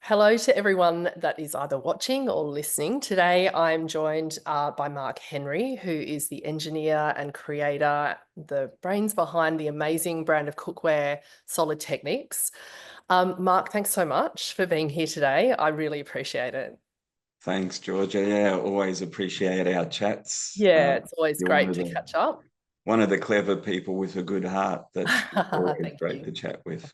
Hello to everyone that is either watching or listening. Today, I'm joined by Mark Henry, who is the engineer and creator, the brains behind the amazing brand of cookware, Solidteknics. Mark, thanks so much for being here today. I really appreciate it. Thanks, Georgia. Yeah, always appreciate our chats. Yeah, it's always You're one great of to the catch up. one of the clever people with a good heart. That's always Thank great you. to chat with.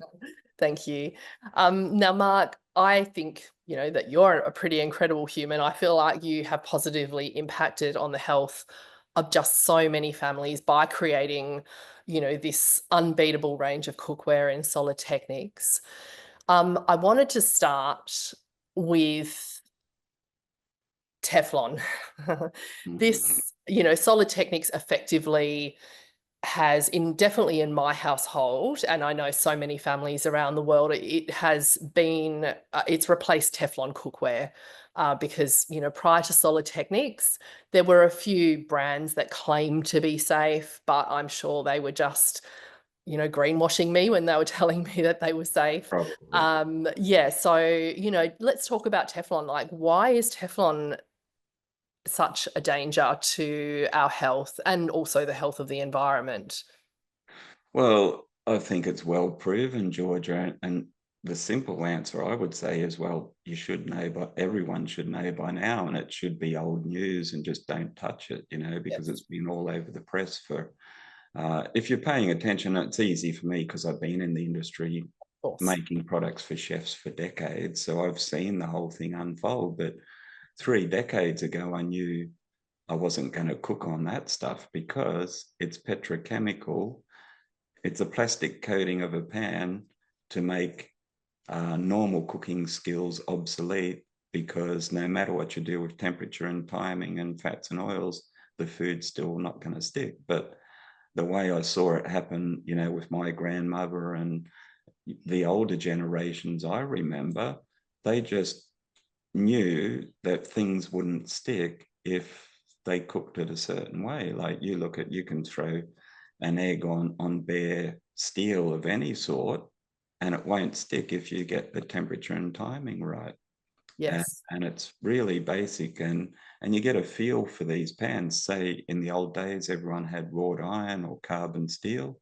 Thank you. Now, Mark, I think, that you're a pretty incredible human. I feel like you have positively impacted on the health of just so many families by creating, this unbeatable range of cookware and solid techniques. I wanted to start with Teflon. Mhm. This, solid techniques effectively has definitely in my household, and I know so many families around the world, it has been it's replaced Teflon cookware, because prior to Solid Techniques there were a few brands that claimed to be safe, but I'm sure they were just greenwashing me when they were telling me that they were safe. Probably. Yeah, so let's talk about Teflon. Like, why is Teflon such a danger to our health and also the health of the environment? Well, I think it's well proven, Georgia, and the simple answer I would say is, well, you should know, but everyone should know by now, and it should be old news, and just don't touch it, because it's Yes, been all over the press for. If you're paying attention, it's easy for me because I've been in the industry of course. making products for chefs for decades. So I've seen the whole thing unfold. But 3 decades ago, I knew I wasn't going to cook on that stuff because it's petrochemical. It's a plastic coating of a pan to make normal cooking skills obsolete, because no matter what you do with temperature and timing and fats and oils, the food's still not going to stick. But the way I saw it happen, with my grandmother and the older generations I remember, they just knew that things wouldn't stick if they cooked it a certain way. Like, you can throw an egg on bare steel of any sort, and it won't stick if you get the temperature and timing right. And, Yes. and it's really basic, and you get a feel for these pans. Say in the old days, everyone had wrought iron or carbon steel.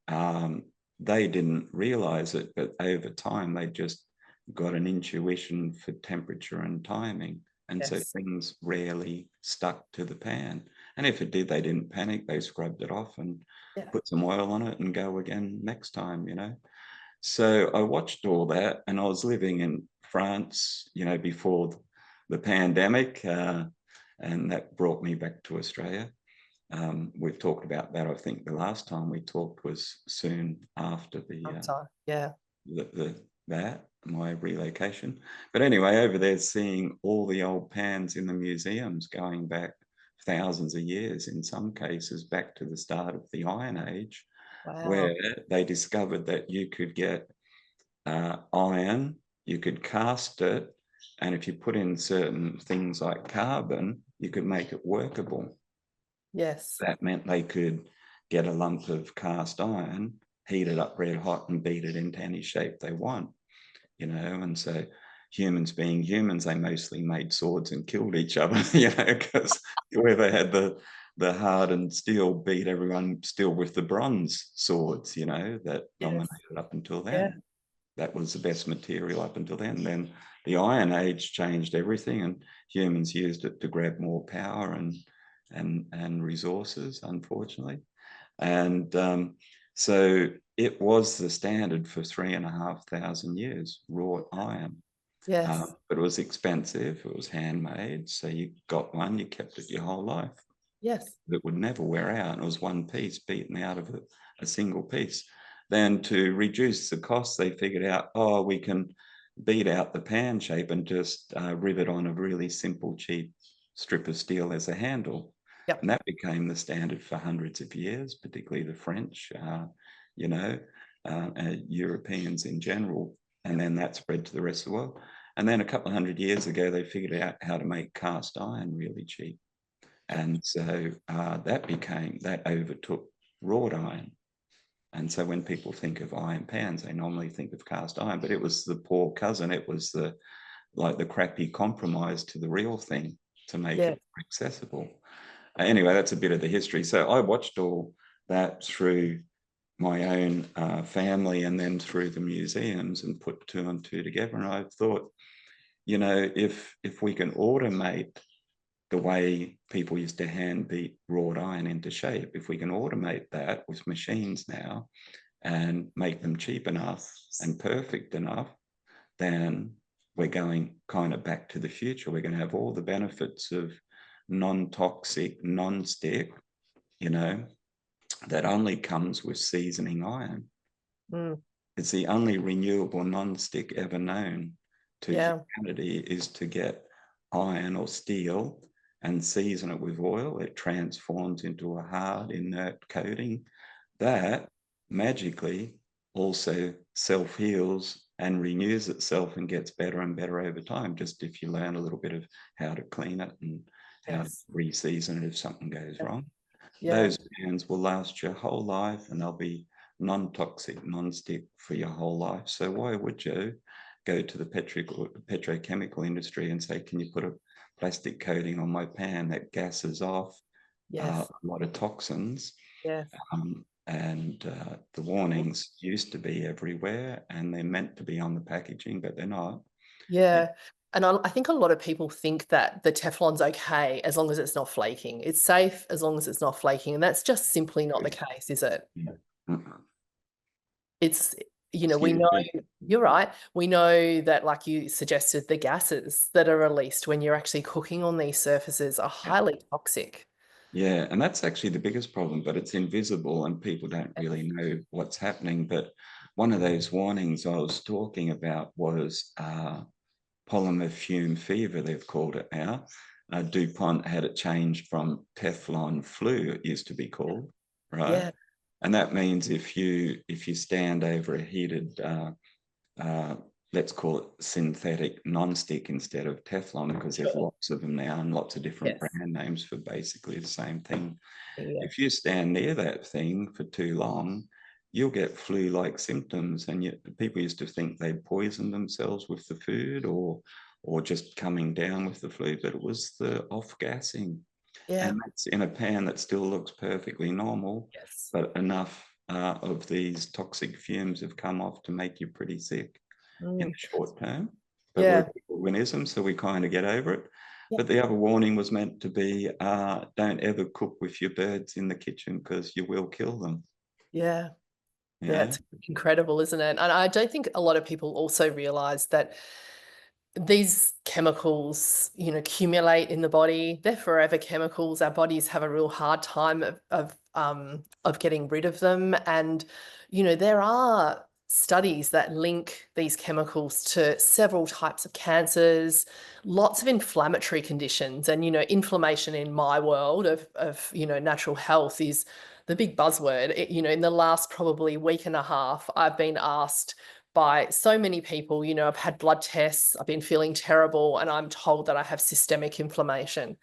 um, they didn't realize it, but over time they just got an intuition for temperature and timing. And so Yes. things rarely stuck to the pan. And if it did, they didn't panic. They scrubbed it off and Yeah. put some oil on it and go again next time. So I watched all that, and I was living in France, before the pandemic, and that brought me back to Australia. We've talked about that. I think the last time we talked was soon after Yeah. the that my relocation. But anyway, over there, seeing all the old pans in the museums going back thousands of years, in some cases back to the start of the Iron Age, where Wow. they discovered that you could get iron, you could cast it, and if you put in certain things like carbon, you could make it workable. Yes. That meant they could get a lump of cast iron, heat it up red hot, and beat it into any shape they want. And so, humans being humans, they mostly made swords and killed each other, because whoever had the hardened steel beat everyone still with the bronze swords, that Yes. dominated up until Yeah. then. That was the best material up until then. Then the Iron Age changed everything, and humans used it to grab more power and resources, unfortunately. And so it was the standard for 3,500 years, wrought iron. Yes. But it was expensive. It was handmade. So you got one, you kept it your whole life. Yes. That would never wear out. It was one piece beaten out of a single piece. Then, to reduce the cost, they figured out, oh, we can beat out the pan shape and just rivet on a really simple, cheap strip of steel as a handle. And Yep. that became the standard for hundreds of years, particularly the French, you know, Europeans in general. And then that spread to the rest of the world. And then a couple of hundred years ago, they figured out how to make cast iron really cheap. And so that overtook wrought iron. And so when people think of iron pans, they normally think of cast iron, but it was the poor cousin. It was the like the crappy compromise to the real thing to make Yeah. it accessible. Anyway, that's a bit of the history. So I watched all that through my own family and then through the museums and put two and two together. And I thought, you know, if we can automate the way people used to hand beat wrought iron into shape, if we can automate that with machines now and make them cheap enough and perfect enough, then we're going kind of back to the future. We're going to have all the benefits of non-toxic, non-stick, you know, that only comes with seasoning iron. Mm. It's the only renewable non-stick ever known to Yeah. humanity is to get iron or steel and season it with oil. It transforms into a hard, inert coating that magically also self-heals and renews itself and gets better and better over time, just if you learn a little bit of how to clean it and how to Yes. re-season it if something goes Yeah. wrong. Yeah. Those pans will last your whole life and they'll be non-toxic, non-stick for your whole life. So why would you go to the petrochemical industry and say, can you put a plastic coating on my pan that gases off a Yes. lot of toxins? Yes. And the warnings used to be everywhere and they're meant to be on the packaging, but they're not. Yeah. Yeah. And I think a lot of people think that the Teflon's okay as long as it's not flaking. It's safe as long as it's not flaking. And that's just simply not the case, is it? Yeah. It's, we Excuse know, me. you're right. We know that, like you suggested, the gases that are released when you're actually cooking on these surfaces are Yeah. highly toxic. Yeah, and that's actually the biggest problem, but it's invisible and people don't Yeah. really know what's happening. But one of those warnings I was talking about was polymer fume fever, they've called it now. DuPont had it changed from Teflon flu, it used to be called, right? Yeah. And that means if you stand over a heated uh, let's call it synthetic non-stick instead of Teflon, because there's Sure. lots of them now and lots of different Yes. brand names for basically the same thing. Yeah. If you stand near that thing for too long, you'll get flu-like symptoms. And yet people used to think they'd poisoned themselves with the food or just coming down with the flu, but it was the off-gassing. Yeah. And that's in a pan that still looks perfectly normal, Yes. but enough of these toxic fumes have come off to make you pretty sick in Mm. the short term. But we're Yeah. organism, so we kind of get over it. Yeah. But the other warning was meant to be don't ever cook with your birds in the kitchen because you will kill them. Yeah. You Yeah. know? It's incredible, isn't it? And I don't think a lot of people also realize that these chemicals, accumulate in the body. They're forever chemicals. Our bodies have a real hard time of getting rid of them. And, there are studies that link these chemicals to several types of cancers, lots of inflammatory conditions. And, inflammation in my world of natural health is the big buzzword. In the last probably week and a half, I've been asked by so many people, I've had blood tests, I've been feeling terrible, and I'm told that I have systemic inflammation.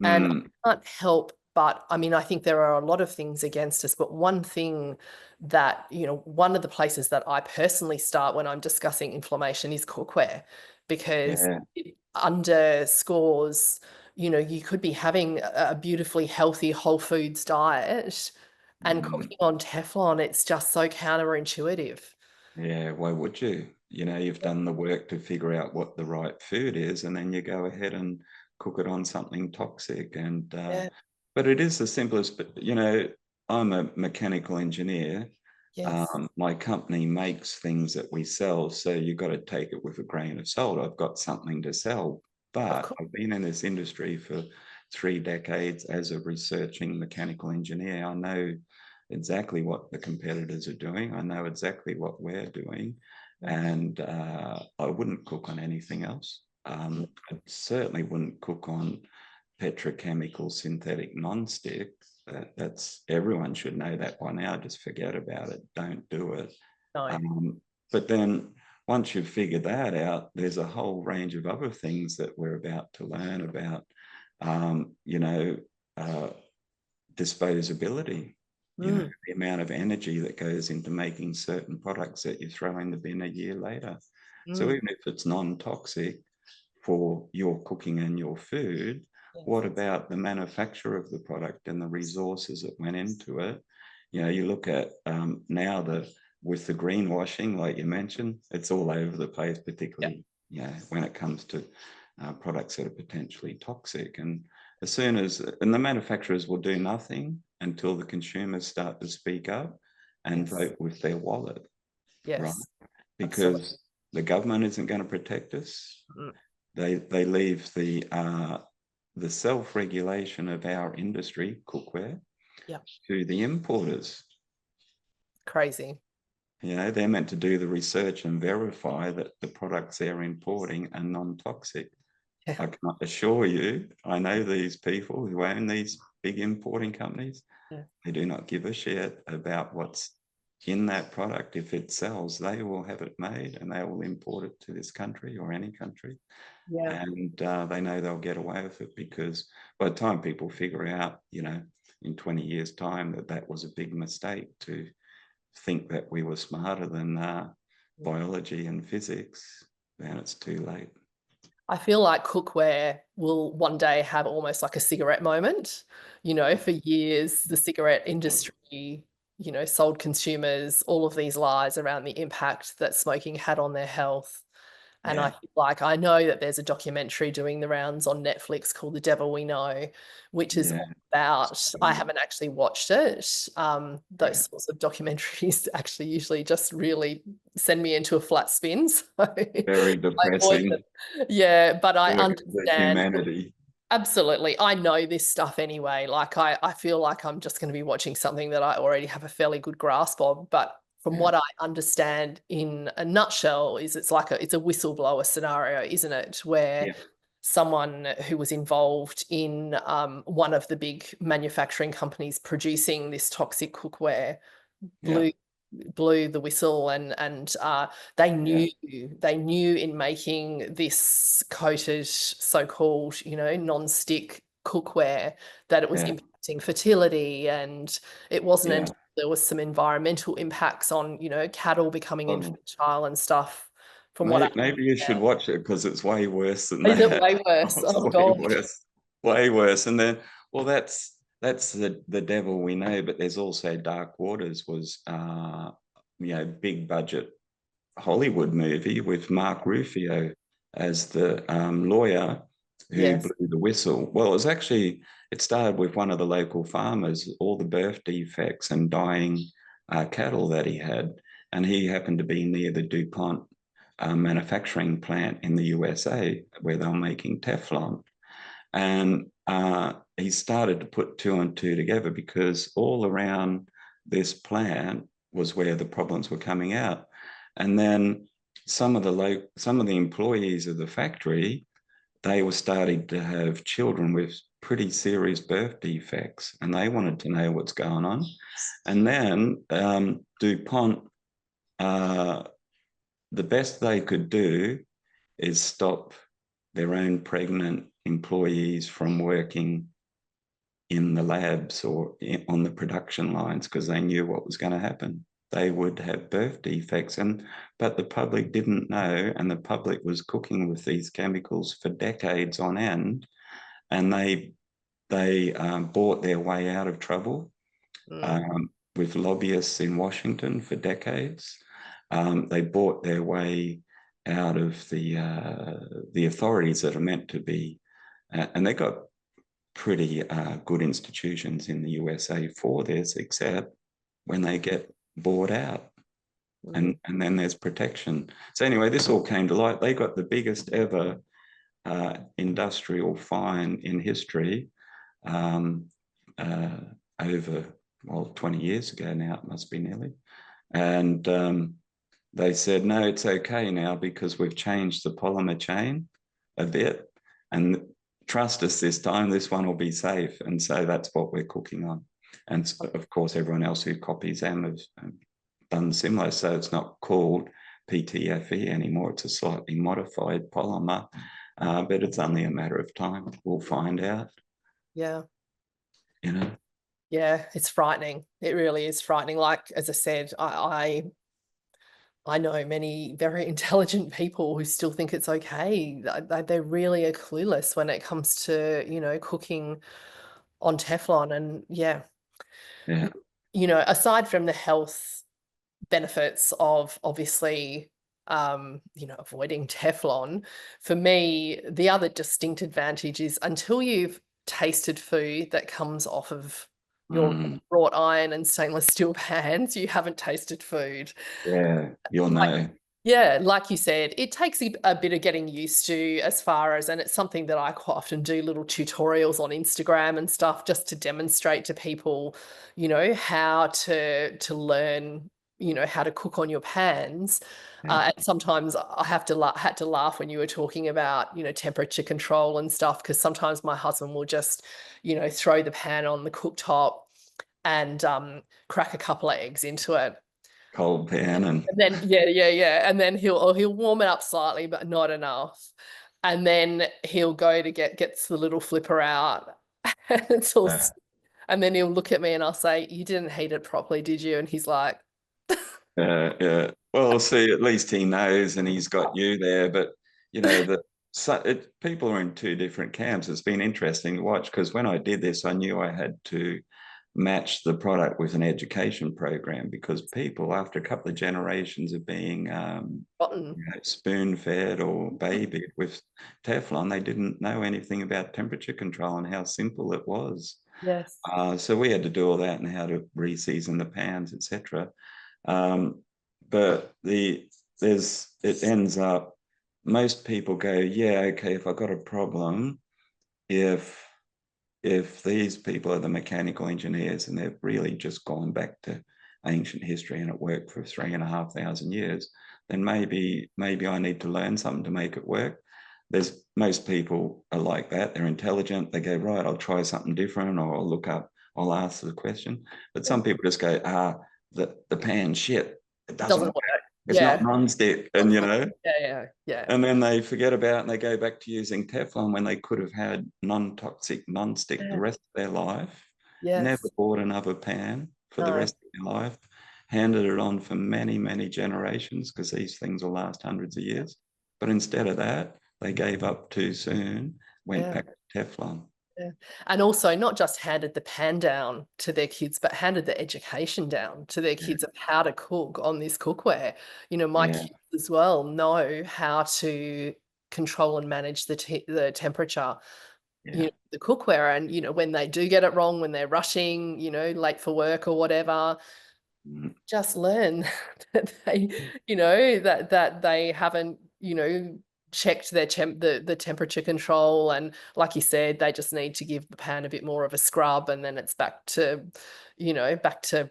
And Mm, I can't help but, I think there are a lot of things against us, but one thing that, one of the places that I personally start when I'm discussing inflammation is cookware, because yeah. it underscores, you could be having a beautifully healthy whole foods diet and Mm, cooking on Teflon, it's just so counterintuitive. yeah. Why would you? You know, you've done the work to figure out what the right food is, and then you go ahead and cook it on something toxic. And Yeah. but it is the simplest. But I'm a mechanical engineer. Yes, My company makes things that we sell, so you've got to take it with a grain of salt. I've got something to sell, of but course. I've been in this industry for 3 decades as a researching mechanical engineer. I know exactly what the competitors are doing. I know exactly what we're doing, Yeah. and I wouldn't cook on anything else. I certainly wouldn't cook on petrochemical synthetic non-stick. That's everyone should know that by now. Just forget about it. Don't do it. No. But then once you've figured that out, there's a whole range of other things that we're about to learn about. Um, you know, uh, disposability. You know, Mm, the amount of energy that goes into making certain products that you throw in the bin a year later. So mm, even if it's non-toxic for your cooking and your food, yes. what about the manufacture of the product and the resources that went into it? You know, you look at now with the greenwashing, like you mentioned, it's all over the place, Yeah. particularly when it comes to products that are potentially toxic. And as soon as, and the manufacturers will do nothing until the consumers start to speak up and Yes. vote with their wallet, right? Yes. Absolutely. Because the government isn't going to protect us. Mm, They leave the self-regulation of our industry, cookware, yeah. to the importers. Crazy. You know, they're meant to do the research and verify that the products they're importing are non-toxic. Yeah. I can assure you, I know these people who own these big importing companies. Yeah. They do not give a shit about what's in that product. If it sells, they will have it made and they will import it to this country or any country. Yeah. And they know they'll get away with it, because by the time people figure out, in 20 years' time, that was a big mistake to think that we were smarter than biology and physics, then it's too late. I feel like cookware will one day have almost like a cigarette moment. For years, the cigarette industry, sold consumers all of these lies around the impact that smoking had on their health. And I Yeah, feel like I know that there's a documentary doing the rounds on Netflix called The Devil We Know, which is yeah, all about, I haven't actually watched it. yeah. Those sorts of documentaries actually usually just really send me into a flat spin. So I Very avoid them. depressing. Yeah, but I Look at the understand. humanity. Absolutely. I know this stuff anyway. Like I feel like I'm just going to be watching something that I already have a fairly good grasp of. But from Yeah, what I understand in a nutshell is it's a whistleblower scenario, isn't it? Where yeah, someone who was involved in one of the big manufacturing companies producing this toxic cookware yeah, blew the whistle, and they yeah, knew in making this coated so-called non-stick cookware that it was yeah, impacting fertility, and it wasn't yeah. until there was some environmental impacts on cattle becoming Oh, infantile and stuff, from what I maybe you should understand. watch it, because it's way worse than Is it that. way Oh, worse? it's Oh way God. worse, way worse. And then, well, that's the devil we know, but there's also Dark Waters, was big budget Hollywood movie with Mark Ruffalo as the lawyer who Yes. blew the whistle. Well, it started with one of the local farmers, all the birth defects and dying cattle that he had. And he happened to be near the DuPont manufacturing plant in the USA where they were making Teflon. And he started to put two and two together, because all around this plant was where the problems were coming out. And then some of the employees of the factory, they were starting to have children with pretty serious birth defects, and they wanted to know what's going on. And then DuPont, uh, the best they could do is stop their own pregnant employees from working in the labs or on the production lines, because they knew what was going to happen. They would have birth defects, but the public didn't know, and the public was cooking with these chemicals for decades on end, and they bought their way out of trouble Mm. um, with lobbyists in Washington for decades. They bought their way out of the authorities that are meant to be, and they got pretty good institutions in the USA for this, except when they get bought out. Mm. And then there's protection. So anyway, this all came to light. They got the biggest ever industrial fine in history um, uh, over, well, 20 years ago now, it must be nearly. And they said, no, it's okay now because we've changed the polymer chain a bit. And trust us, this time, this one will be safe. And so that's what we're cooking on. And of course, everyone else who copies them has done similar. So it's not called PTFE anymore. It's a slightly modified polymer, but it's only a matter of time. We'll find out, Yeah. you know. Yeah, it's frightening. It really is frightening. Like, as I said, I know many very intelligent people who still think it's okay. They really are clueless when it comes to, cooking on Teflon. And yeah, Yeah. aside from the health benefits of obviously, avoiding Teflon, for me, the other distinct advantage is until you've tasted food that comes off of your Mm, wrought iron and stainless steel pans, you haven't tasted food. yeah, you'll Like, know. yeah, like you said, it takes a bit of getting used to as far as, and it's something that I quite often do little tutorials on Instagram and stuff just to demonstrate to people, how to learn, how to cook on your pans. Yeah. And sometimes I had to laugh when you were talking about, temperature control and stuff, because sometimes my husband will just, throw the pan on the cooktop and crack a couple of eggs into it. Cold pan and And then yeah. And then he'll warm it up slightly, but not enough. And then he'll go to gets the little flipper out. And it's all, uh, and then he'll look at me and I'll say, "You didn't heat it properly, did you?" And he's like, yeah. Well, see, at least he knows, and he's got you there. But people are in two different camps. It's been interesting to watch because when I did this, I knew I had to match the product with an education program because people, after a couple of generations of being "Rotten." spoon-fed or babied with Teflon, they didn't know anything about temperature control and how simple it was. Yes. So we had to do all that and how to reseason the pans, etc. Um, but it ends up, most people go, yeah, okay, if I've got a problem, if these people are the mechanical engineers and they've really just gone back to ancient history and it worked for 3,500 years, then maybe I need to learn something to make it work. Most people are like that. They're intelligent. They go, right, I'll try something different, or I'll look up, I'll ask the question. But Yeah. some people just go, the pan shit, it doesn't Doesn't work. work. It's not Yeah. non-stick. And Yeah. and then they forget about it and they go back to using Teflon when they could have had non-toxic, non-stick the Yeah. rest of their life, never Yes. bought another pan for the No. rest of their life, handed it on for many, many generations because these things will last hundreds of years. But instead of that, they gave up too soon, went Yeah. back to Teflon. Yeah. And also not just handed the pan down to their kids, but handed the education down to their Yeah, kids of how to cook on this cookware. My yeah, kids as well know how to control and manage the temperature, yeah. the cookware. And, when they do get it wrong, when they're rushing, late for work or whatever, Mm, just learn that they, that they haven't, checked the temperature control. And like you said, they just need to give the pan a bit more of a scrub and then it's back to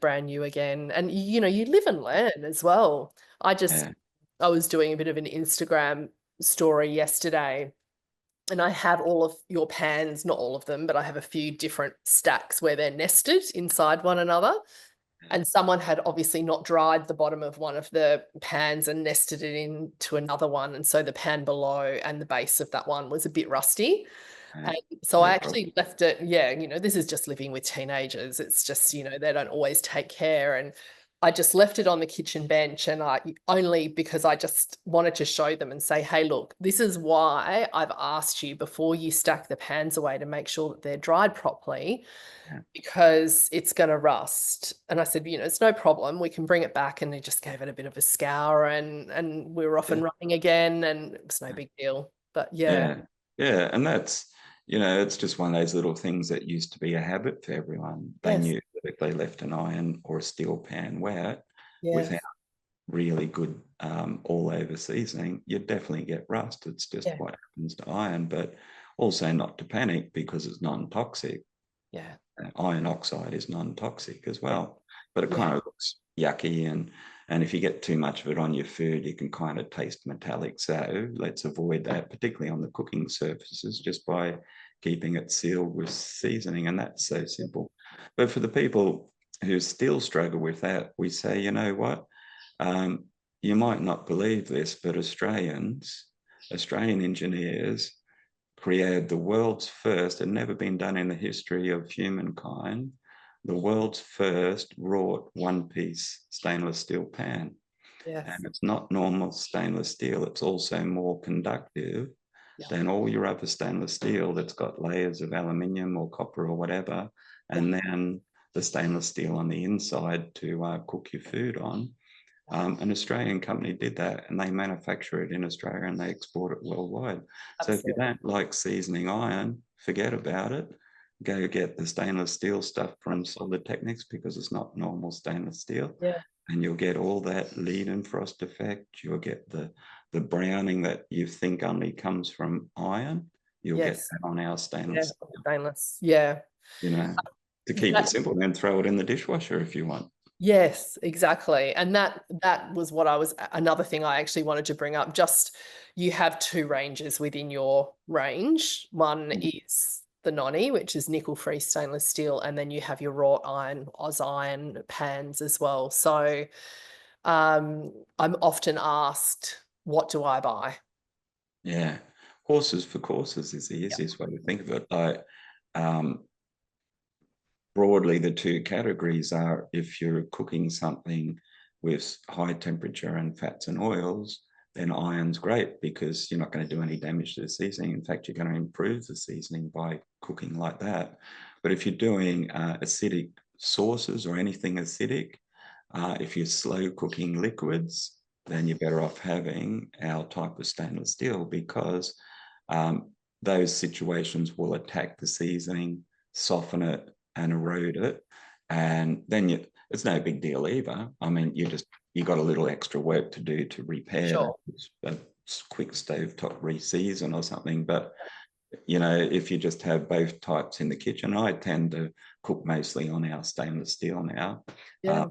brand new again. And you live and learn as well. yeah, I was doing a bit of an Instagram story yesterday, and I have all of your pans, not all of them, but I have a few different stacks where they're nested inside one another. And someone had obviously not dried the bottom of one of the pans and nested it into another one. And so the pan below and the base of that one was a bit rusty. yeah. And so I No problem. actually left it, yeah, this is just living with teenagers. It's just, they don't always take care. And I just left it on the kitchen bench, and I only because I just wanted to show them and say, hey, look, this is why I've asked you before you stack the pans away to make sure that they're dried properly, Yeah, because it's going to rust. And I said, it's no problem. We can bring it back. And they just gave it a bit of a scour, and we were off and yeah. running again, and it was no big deal. But yeah, Yeah, yeah, and that's it's just one of those little things that used to be a habit for everyone. They yes, knew that if they left an iron or a steel pan wet without yes, really good all over seasoning, you'd definitely get rust. It's just yeah, what happens to iron, but also not to panic because it's non-toxic. yeah, Iron oxide is non-toxic as yeah, well, but it yeah, kind of looks yucky, and if you get too much of it on your food, you can kind of taste metallic. So let's avoid that, particularly on the cooking surfaces, just by keeping it sealed with seasoning. And that's so simple. But for the people who still struggle with that, we say, you know what? Um, you might not believe this, but Australian engineers created the world's first, and never been done in the history of humankind, the world's first wrought one-piece stainless steel pan. And Yes. it's not normal stainless steel. It's also more conductive Yeah. than all your other stainless steel that's got layers of aluminium or copper or whatever, Yeah. and then the stainless steel on the inside to cook your food on. An Australian company did that, and they manufacture it in Australia and they export it worldwide. So if you Absolutely. don't like seasoning iron, forget about it. Go get the stainless steel stuff from Solidteknics, because it's not normal stainless steel, Yeah. and you'll get all that lead and frost effect. You'll get the browning that you think only comes from iron. You'll get Yes. that on our Yeah. stainless steel. Stainless. Yeah. You know, to keep it That, simple, then throw it in the dishwasher if you want. yes, exactly. And that was what I was another thing I actually wanted to bring up. Just you have two ranges within your range. One is the nonny, which is nickel-free stainless steel, and then you have your wrought iron, Oz iron pans as well. So I'm often asked, what do I buy? Yeah, horses for courses is the Yeah. easiest way to think of it. Like, um, broadly, the two categories are, if you're cooking something with high temperature and fats and oils, then iron's great because you're not going to do any damage to the seasoning. In fact, you're going to improve the seasoning by cooking like that. But if you're doing acidic sauces or anything acidic, if you're slow cooking liquids, then you're better off having our type of stainless steel, because um, those situations will attack the seasoning, soften it, and erode it. And then it's no big deal either. I mean, you got a little extra work to do to repair that. Sure. It's a quick stovetop reseason or something. But if you just have both types in the kitchen, I tend to cook mostly on our stainless steel now, uh, Yeah.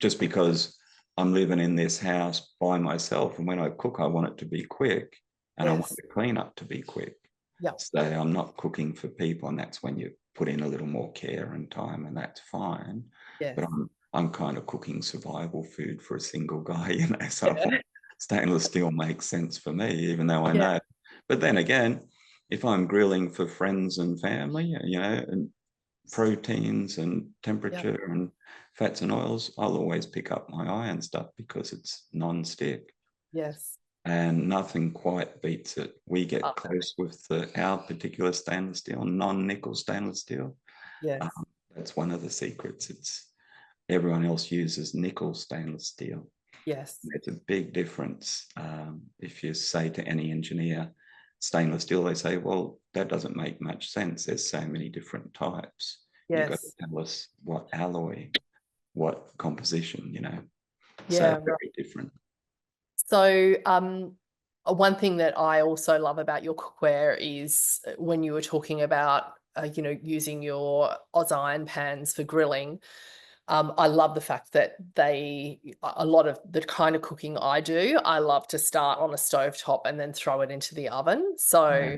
just because I'm living in this house by myself, and when I cook, I want it to be quick, and I want Yes. the cleanup to be quick. Yeah. So I'm not cooking for people, and that's when you put in a little more care and time, and that's fine. Yes. But I'm kind of cooking survival food for a single guy, So I Yeah. find stainless steel makes sense for me, even though I Yeah. know. But then again, if I'm grilling for friends and family, and proteins and Yeah. temperature and fats and oils, I'll always pick up my iron stuff because it's non-stick, Yes. and nothing quite beats it. We Uh, get close with our particular stainless steel, non-nickel stainless steel. yes. Um, that's one of the secrets. It's everyone else uses nickel stainless steel. Yes. It's a big difference. If you say to any engineer stainless steel, they say, well, that doesn't make much sense. There's so many different types. You've got to Yes. tell us what alloy, what composition, So Yeah. Right. very different. So, one thing that I also love about your cookware is when you were talking about, using your Oz iron pans for grilling. I love the fact that a lot of the kind of cooking I do, I love to start on a stovetop and then throw it into the oven. So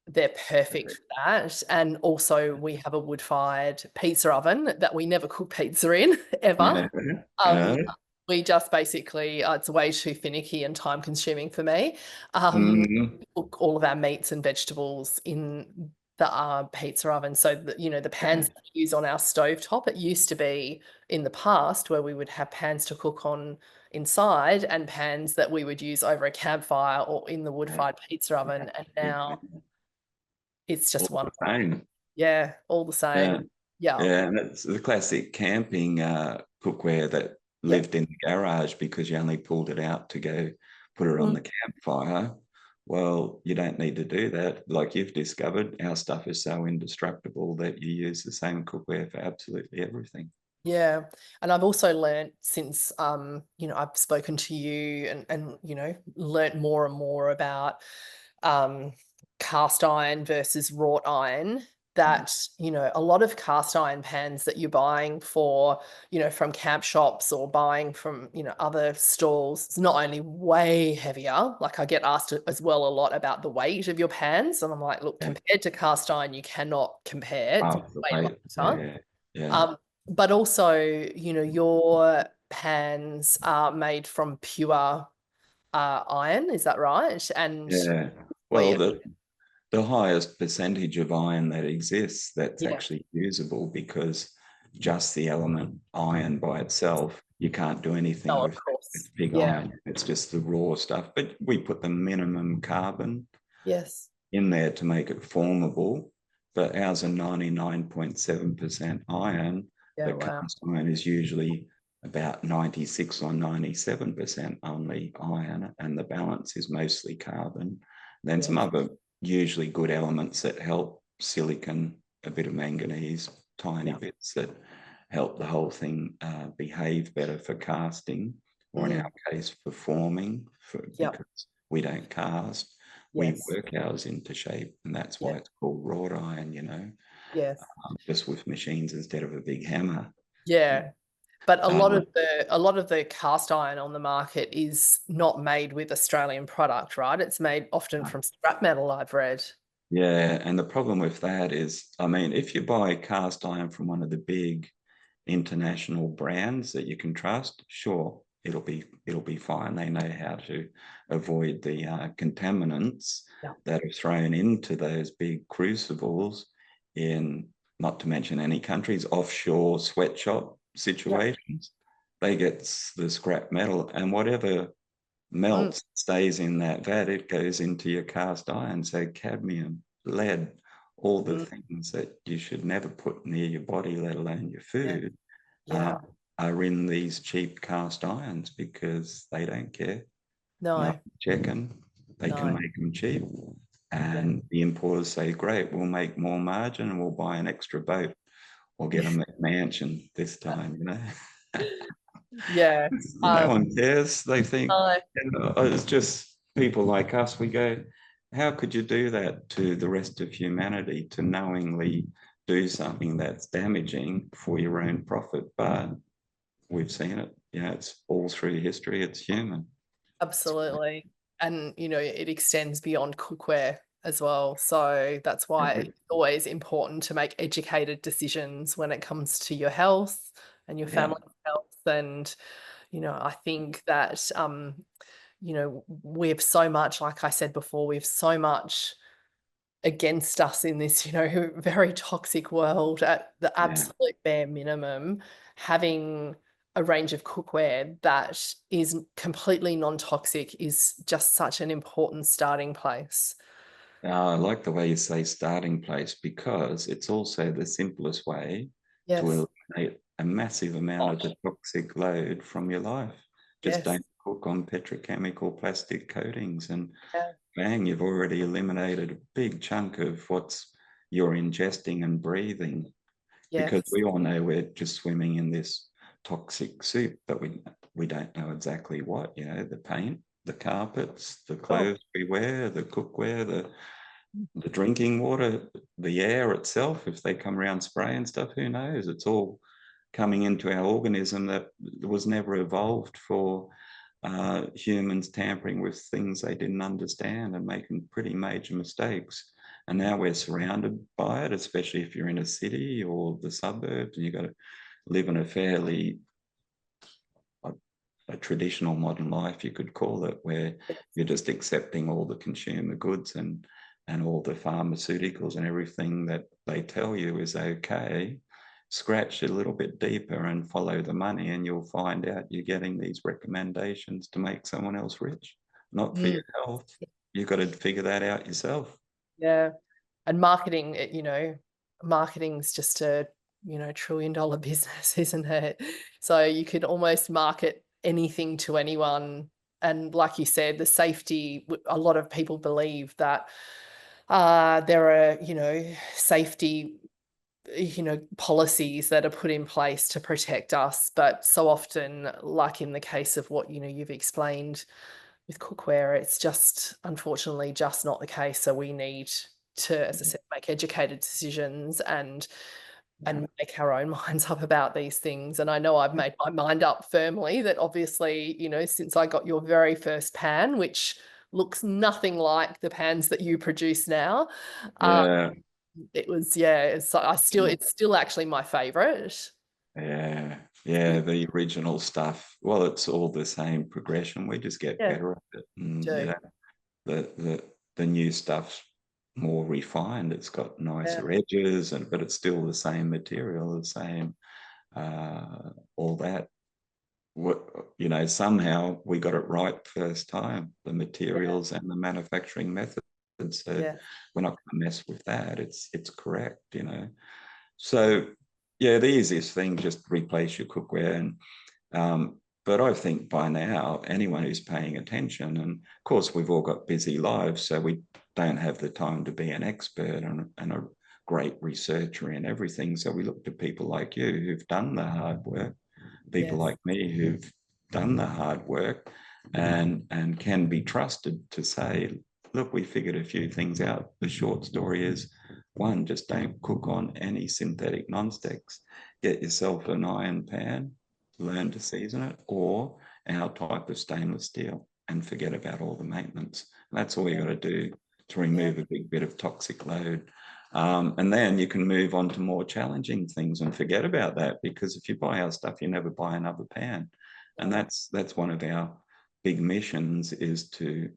they're perfect for that. And also we have a wood-fired pizza oven that we never cook pizza in ever. Yeah. Um, we just basically, it's way too finicky and time consuming for me. Mm, Cook all of our meats and vegetables in the pizza oven. So the pans that we use on our stovetop, it used to be in the past where we would have pans to cook on inside and pans that we would use over a campfire or in the wood-fired pizza oven. And now it's just all one. the same. Yeah, all the Yeah. same. Yeah. Yeah, and it's the classic camping cookware that Yeah. lived in the garage because you only pulled it out to go put it on Mm. the campfire. Well, you don't need to do that. Like you've discovered, our stuff is so indestructible that you use the same cookware for absolutely everything. Yeah. And I've also learned since I've spoken to you and learnt more and more about um cast iron versus wrought iron, that a lot of cast iron pans that you're buying for from camp shops or buying from other stalls, it's not only way heavier. Like I get asked as well a lot about the weight of your pans, and I'm like, look, Yeah. compared to cast iron, you cannot compare. It's Half the way weight. lighter. Yeah. Yeah. But also, your pans are made from pure iron, is that right? And Yeah. Well, yeah, the highest percentage of iron that exists that's yeah, actually usable, because just the element iron by itself. You can't do anything Oh, of with course. pig Yeah. iron. It's just the raw stuff. But we put the minimum carbon Yes. in there to make it formable. But ours are 99.7% iron. Yeah. But Wow. cast iron is usually about 96 or 97% only iron, and the balance is mostly carbon. Then some Yes. other usually good elements that help: silicon, a bit of manganese, tiny Yeah. bits that help the whole thing behave better for casting, or in Mm. our case, for forming, Yeah. because we don't cast. We Yes. work ours into shape, and that's Yeah. why it's called wrought iron, Yes. just with machines instead of a big hammer. Yeah. But Um, a lot of the cast iron on the market is not made with Australian product, right? It's made often from scrap metal, I've read. yeah, and the problem with that is, I mean, if you buy cast iron from one of the big international brands that you can trust, sure, it'll be fine. They know how to avoid the contaminants Yeah. that are thrown into those big crucibles in, not to mention any countries, offshore sweatshop Yeah. situations. They get the scrap metal, and whatever Mm. melts, stays in that vat, it goes into your cast iron. So cadmium, lead, all the Mm. things that you should never put near your body, let alone your Yeah. food, uh, Yeah. are in these cheap cast irons because they don't care. No No. checking. They can No. make them cheap. Yeah. And the importers say, great, we'll make more margin and we'll buy an extra boat or get a mansion this time. Yeah. No Um, one cares. They think, no. it's just people like us. We go, how could you do that to the rest of humanity, to knowingly do something that's damaging for your own profit? But we've seen it. It's all through history. It's human. Absolutely. And, it extends beyond cookware as well. So that's why Every, it's always important to make educated decisions when it comes to your health and your yeah, family's health. And, I think that, we have so much, like I said before, we have so much against us in this, very toxic world. At the yeah. absolute bare minimum, having a range of cookware that is completely non-toxic is just such an important starting place. I like the way you say starting place, because it's also the simplest way to Yes. eliminate a massive amount Oh, of the toxic load from your life. Just yes. don't cook on petrochemical plastic coatings, and Yeah. bang, you've already eliminated a big chunk of what's you're ingesting and breathing. Because Yes. we all know we're just swimming in this toxic soup, but we don't know exactly what. The paint, the carpets, the Oh, clothes we wear, the cookware, the drinking water, the air itself. If they come around spraying stuff, who knows? It's all coming into our organism that was never evolved for humans tampering with things they didn't understand and making pretty major mistakes. And now we're surrounded by it, especially if you're in a city or the suburbs and you've got to live in a fairly a traditional modern life, you could call it, where you're just accepting all the consumer goods and all the pharmaceuticals and everything that they tell you is okay. Scratch a little bit deeper and follow the money, and you'll find out you're getting these recommendations to make someone else rich, not for mm, your health. You've got to figure that out yourself. yeah. And marketing, marketing's just a, trillion-dollar business, isn't it? So you could almost market anything to anyone. And like you said, the safety, a lot of people believe that there are, safety, policies that are put in place to protect us. But so often, like in the case of what, you've explained with cookware, it's just unfortunately just not the case. So we need to, as I said, make educated decisions Yeah. and make our own minds up about these things. And I know I've made my mind up firmly that obviously, since I got your very first pan, which looks nothing like the pans that you produce now, Yeah. it was, yeah, it's still actually my favorite. Yeah, yeah, the original stuff. Well, it's all the same progression. We just get Yeah, better at it, and do. the new stuff's more refined. It's got Yeah, nicer edges, but it's still the same material, the same. all that. You know, somehow we got it right first time, the materials and the manufacturing methods. So Yeah. we're not going to mess with that. It's correct, you know. So yeah, the easiest thing, just replace your cookware. And but I think by now, anyone who's paying attention, and of course we've all got busy lives, so we don't have the time to be an expert and a great researcher in everything. So we look to people like you who've done the hard work, people Yes. like me who've done the hard work and can be trusted to say, look, we figured a few things out. The short story is, one, just don't cook on any synthetic non-sticks. Get yourself an iron pan, learn to season it, or our type of stainless steel, and forget about all the maintenance. And that's all you got to do to remove a big bit of toxic load. And then you can move on to more challenging things and forget about that, because if you buy our stuff, you never buy another pan. And that's one of our big missions, is to,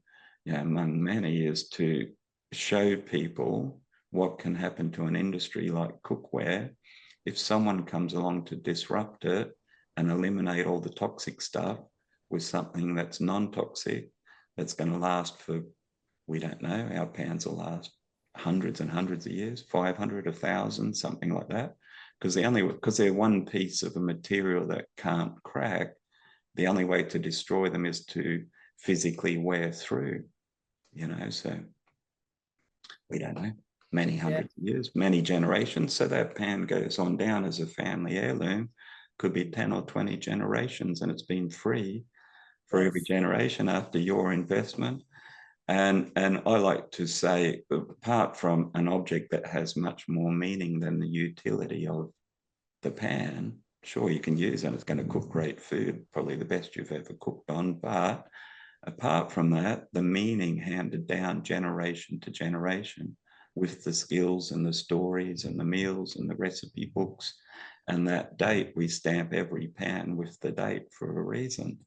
you know, among many, is to show people what can happen to an industry like cookware if someone comes along to disrupt it and eliminate all the toxic stuff with something that's non-toxic, that's going to last for, we don't know, our pans will last hundreds and hundreds of years, 500, 1,000, something like that. Because they're one piece of a material that can't crack, the only way to destroy them is to physically wear through, you know. So we don't know, many hundreds of years, many generations. So that pan goes on down as a family heirloom, could be 10 or 20 generations, and it's been free for every generation after your investment. And I like to say, apart from an object that has much more meaning than the utility of the pan, sure, you can use it, it's going to cook great food, probably the best you've ever cooked on. But apart from that, the meaning handed down generation to generation with the skills and the stories and the meals and the recipe books and that date, we stamp every pan with the date for a reason.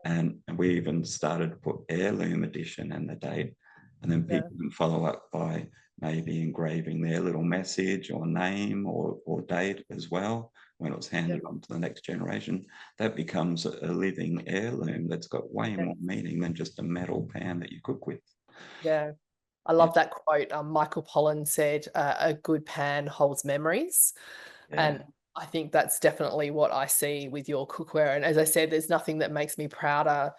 And we even started to put heirloom edition and the date, and then people can follow up by maybe engraving their little message or name or date as well when it was handed on to the next generation. That becomes a living heirloom that's got way more meaning than just a metal pan that you cook with. Yeah. I love that quote. Michael Pollan said, a good pan holds memories. And I think that's definitely what I see with your cookware. And as I said, there's nothing that makes me prouder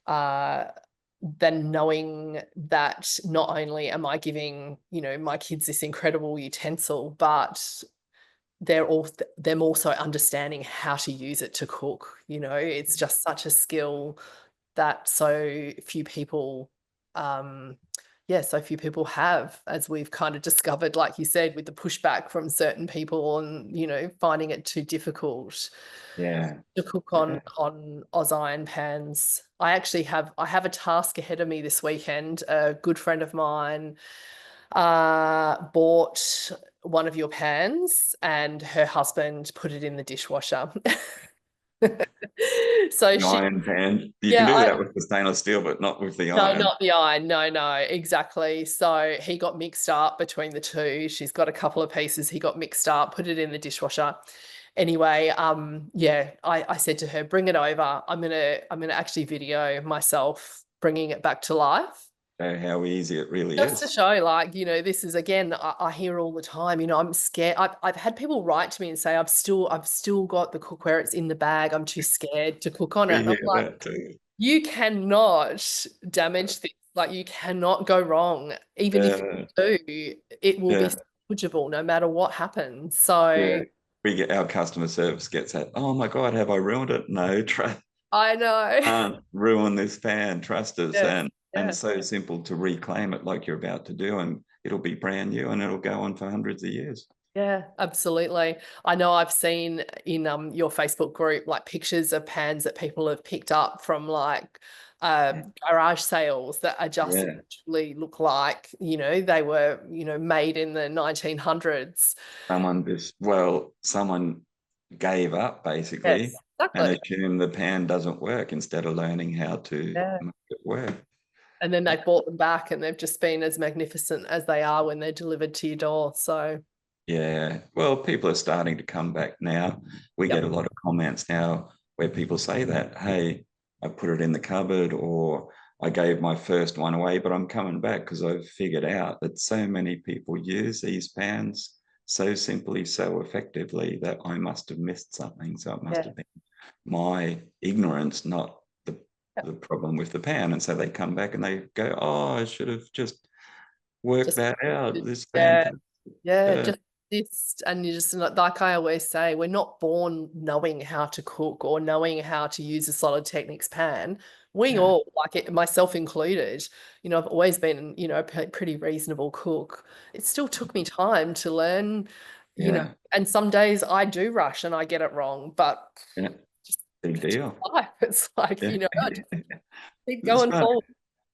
than knowing that not only am I giving, you know, my kids this incredible utensil, but them also understanding how to use it to cook. You know, it's just such a skill that so few people so few people have, as we've kind of discovered, like you said, with the pushback from certain people and, you know, finding it too difficult to cook on Oz iron pans. I have a task ahead of me this weekend. A good friend of mine bought one of your pans and her husband put it in the dishwasher. So The she iron pan, you can do that with the stainless steel, but not with the No, iron. not the iron. No, no, exactly. So he got mixed up between the two. She's got a couple of pieces. He got mixed up, put it in the dishwasher. Anyway, I said to her, bring it over. I'm gonna actually video myself bringing it back to life. How easy it really Just to is. show, like, you know, this is, again, I hear all the time, you know, I'm scared. I've had people write to me and say, I've still got the cookware, it's in the bag, I'm too scared to cook on it. We And I'm hear like, that too. you cannot damage this. Like, you cannot go wrong. Even if you do, it will be salvageable no matter what happens. So We get, our customer service gets that. Oh my God, have I ruined it? No, I know. can't ruin this pan. Trust us. Yes. And so simple to reclaim it like you're about to do, and it'll be brand new and it'll go on for hundreds of years. Yeah, absolutely. I know I've seen in your Facebook group like pictures of pans that people have picked up from like garage sales that are just literally look like, you know, they were, you know, made in the 1900s. Someone gave up basically Yes, and exactly. assumed the pan doesn't work instead of learning how to Yeah. make it work. And then they bought them back and they've just been as magnificent as they are when they're delivered to your door. So Yeah, well, people are starting to come back now. We get Yep. a lot of comments now where people say that, hey, I put it in the cupboard, or I gave my first one away, but I'm coming back because I've figured out that so many people use these pans so simply, so effectively, that I must have missed something. So it must Yeah. have been my ignorance, not Yep. the problem with the pan. And so they come back and they go, oh, I should have just worked Just that out. This yeah. fantastic. Yeah, Yeah, just this, and you just like I always say, we're not born knowing how to cook or knowing how to use a Solidteknics pan. We yeah, all, like it, myself included, I've always been, a pretty reasonable cook. It still took me time to learn, yeah, and some days I do rush and I get it wrong, but yeah. just Big it's just deal. life. It's like, Yeah. I just keep That's going right. forward.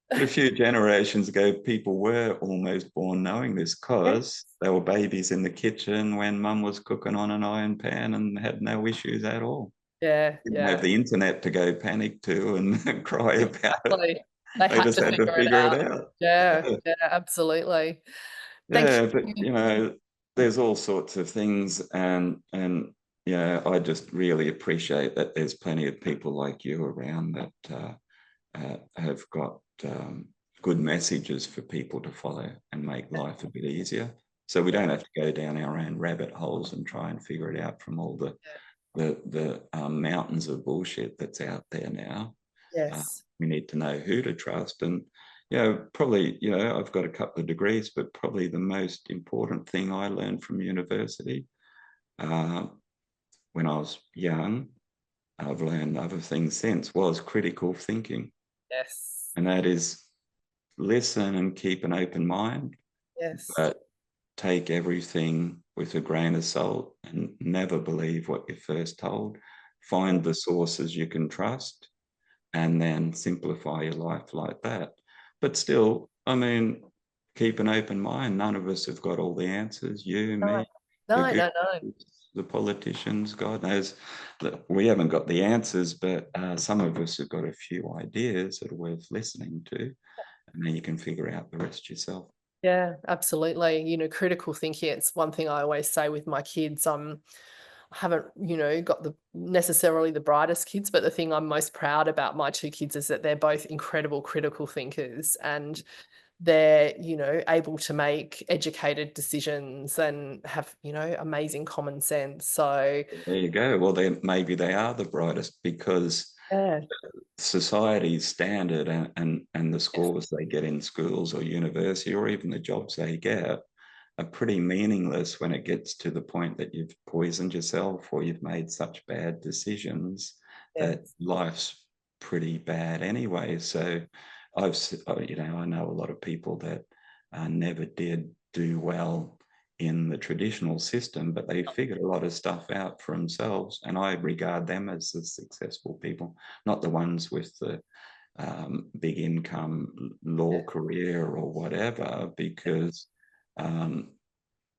But a few generations ago, people were almost born knowing this Yeah, because they were babies in the kitchen when mum was cooking on an iron pan and had no issues at all. yeah, Didn't have yeah. the internet to go panic to and cry about it. Exactly. They They had just to had to figure it figure it out. out. Yeah, Yeah, yeah, absolutely. Thank yeah, but you. there's all sorts of things, and I just really appreciate that there's plenty of people like you around that have got good messages for people to follow and make life a bit easier. So we Yeah, don't have to go down our own rabbit holes and try and figure it out from all the mountains of bullshit that's out there now. yes. We need to know who to trust, and probably I've got a couple of degrees, but probably the most important thing I learned from university uh, when I was young, I've learned other things since, was critical thinking, Yes. and that is listen and keep an open mind, Yes. but take everything with a grain of salt and never believe what you're first told. Yeah. Find the sources you can trust and then simplify your life like that. But still, I mean, keep an open mind. None of us have got all the answers. You, No, me, the no, no, no. Googles, the politicians, God knows. We haven't got the answers, but some of us have got a few ideas that are worth listening to, and then you can figure out the rest yourself. Yeah, absolutely. Critical thinking, it's one thing I always say with my kids. I haven't, got the necessarily the brightest kids, but the thing I'm most proud about my two kids is that they're both incredible critical thinkers, and they're, able to make educated decisions and have, amazing common sense. So There you go. Well, then maybe they are the brightest because yeah, society's standard and the yes, scores they get in schools or university or even the jobs they get are pretty meaningless when it gets to the point that you've poisoned yourself or you've made such bad decisions that yes, life's pretty bad anyway. So I know a lot of people that never did do well in the traditional system, but they figured a lot of stuff out for themselves. And I regard them as the successful people, not the ones with the big income law yeah, career or whatever, because um,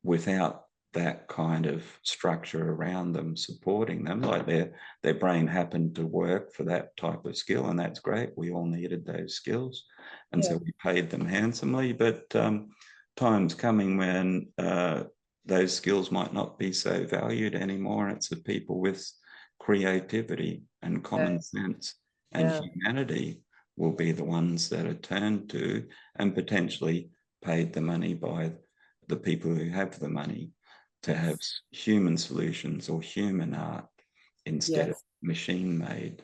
without that kind of structure around them supporting them, like their brain happened to work for that type of skill, and that's great. We all needed those skills, and yeah, so we paid them handsomely. But times coming when those skills might not be so valued anymore, and it's the people with creativity and yeah, common sense and yeah, humanity will be the ones that are turned to and potentially paid the money by the people who have the money to have yes, human solutions or human art instead of yes, machine made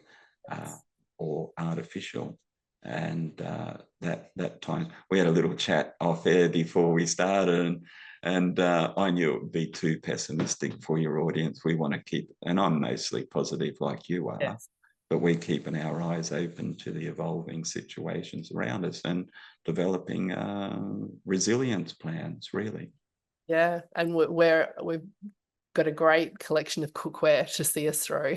uh, yes, or artificial. And that time we had a little chat off air before we started, and I knew it would be too pessimistic for your audience. We want to keep, and I'm mostly positive like you are, yes. but we're keeping our eyes open to the evolving situations around us and developing resilience plans, really. Yeah, and we've got a great collection of cookware to see us through.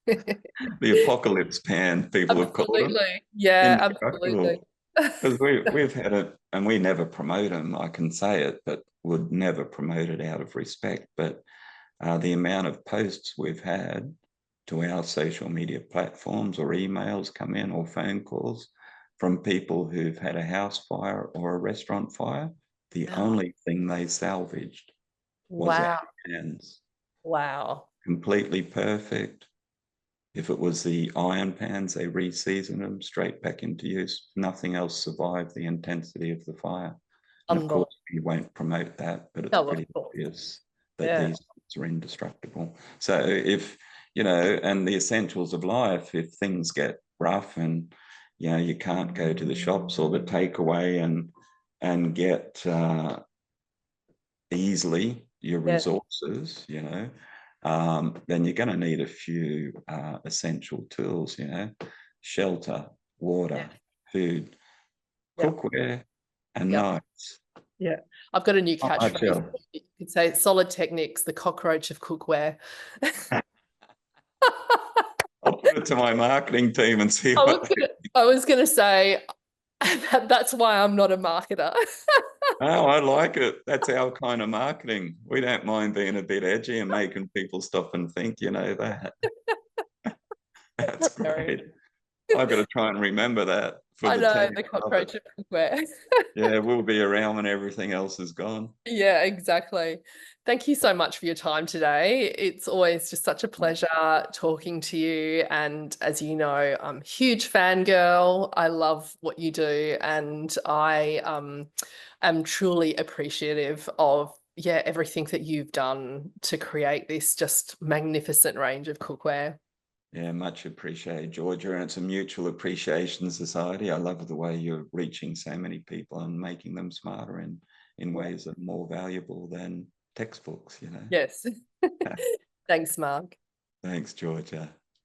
The apocalypse pan, people have called them. Absolutely. Yeah, absolutely. Indestructible. Because we've had it, and we never promote them, I can say it, but would never promote it out of respect. But the amount of posts we've had to our social media platforms or emails come in or phone calls from people who've had a house fire or a restaurant fire, the Yeah. only thing they salvaged was our Wow. pans. Wow. Completely perfect. If it was the iron pans, they reseasoned them straight back into use. Nothing else survived the intensity of the fire. And of course, we won't promote that, but it's Oh, of pretty course. obvious that Yeah. these are indestructible. So if, you know, and the essentials of life, if things get rough and, you know, you can't go to the shops or the takeaway and get easily your Yeah. resources, you know, then you're going to need a few essential tools, you know, shelter, water, food, Yeah. cookware, and Yeah. knives. Yeah. I've got a new Not much catchphrase. else. You could say Solidteknics, the cockroach of cookware. I'll put it to my marketing team and see what they. I was gonna say that's why I'm not a marketer. Oh, I like it. That's our kind of marketing. We don't mind being a bit edgy and making people stop and think, you know, that. That's Hilarious. great. I've got to try and remember that for I the know, team. the I love it. cockroach of cookware. Yeah, we'll be around when everything else is gone. Yeah, exactly. Thank you so much for your time today. It's always just such a pleasure talking to you. And as you know, I'm a huge fangirl. I love what you do, and I am truly appreciative of everything that you've done to create this just magnificent range of cookware. Yeah, much appreciated, Georgia. And it's a mutual appreciation society. I love the way you're reaching so many people and making them smarter in ways that are more valuable than textbooks, you know. Yes. Thanks, Mark. Thanks, Georgia.